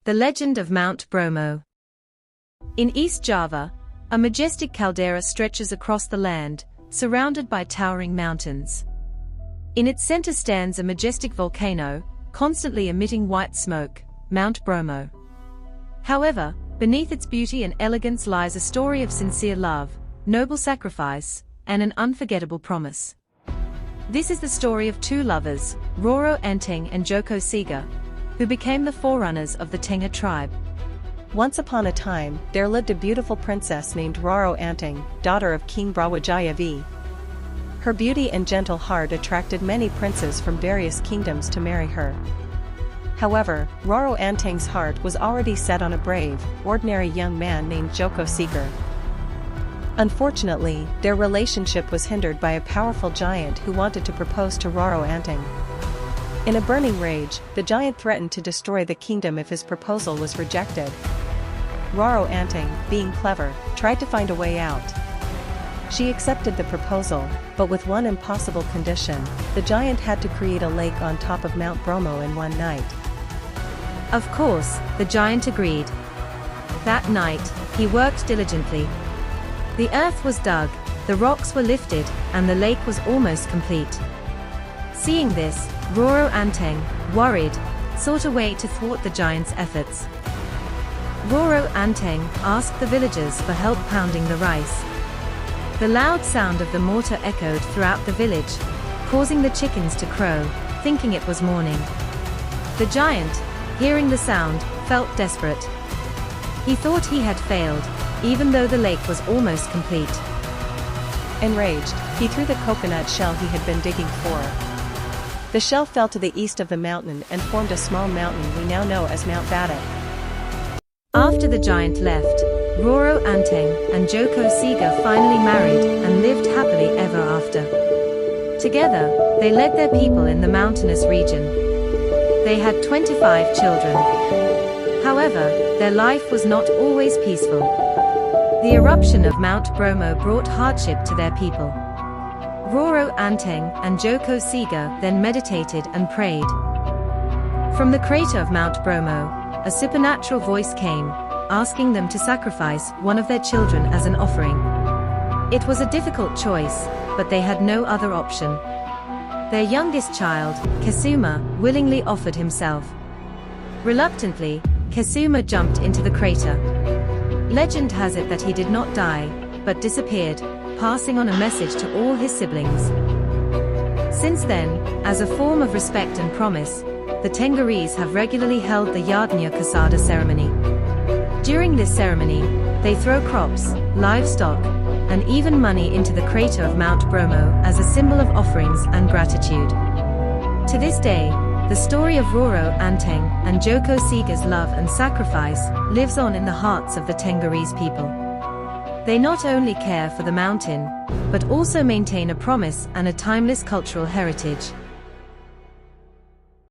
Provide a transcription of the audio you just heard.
The legend of Mount Bromo. In East Java, a majestic caldera stretches across the land, surrounded by towering mountains. In its center stands a majestic volcano, constantly emitting white smoke, Mount Bromo. However, beneath its beauty and elegance lies a story of sincere love, noble sacrifice, and an unforgettable promise. This is the story of two lovers, Rara Anteng and Joko Seger, who became the forerunners of the Tengger tribe. Once upon a time, there lived a beautiful princess named Rara Anteng, daughter of King Brawijaya V. Her beauty and gentle heart attracted many princes from various kingdoms to marry her. However, Rara Anteng's heart was already set on a brave, ordinary young man named Joko Seger. Unfortunately, their relationship was hindered by a powerful giant who wanted to propose to Rara Anteng. In a burning rage, the giant threatened to destroy the kingdom if his proposal was rejected. Rara Anteng, being clever, tried to find a way out. She accepted the proposal, but with one impossible condition: the giant had to create a lake on top of Mount Bromo in one night. Of course, the giant agreed. That night, he worked diligently. The earth was dug, the rocks were lifted, and the lake was almost complete. Seeing this, Rara Anteng, worried, sought a way to thwart the giant's efforts. Rara Anteng asked the villagers for help pounding the rice. The loud sound of the mortar echoed throughout the village, causing the chickens to crow, thinking it was morning. The giant, hearing the sound, felt desperate. He thought he had failed, even though the lake was almost complete. Enraged, he threw the coconut shell he had been digging for. The shell fell to the east of the mountain and formed a small mountain we now know as Mount Bromo. After the giant left, Rara Anteng and Joko Seger finally married and lived happily ever after. Together, they led their people in the mountainous region. They had 25 children. However, their life was not always peaceful. The eruption of Mount Bromo brought hardship to their people. Rara Anteng and Joko Seger then meditated and prayed. From the crater of Mount Bromo, a supernatural voice came, asking them to sacrifice one of their children as an offering. It was a difficult choice, but they had no other option. Their youngest child, Kesuma, willingly offered himself. Reluctantly, Kesuma jumped into the crater. Legend has it that he did not die, but disappeared, passing on a message to all his siblings. Since then, as a form of respect and promise, the Tengerese have regularly held the Yadnya Kasada ceremony. During this ceremony, they throw crops, livestock, and even money into the crater of Mount Bromo as a symbol of offerings and gratitude. To this day, the story of Rara Anteng and Joko Seger's love and sacrifice lives on in the hearts of the Tengerese people. They not only care for the mountain, but also maintain a promise and a timeless cultural heritage.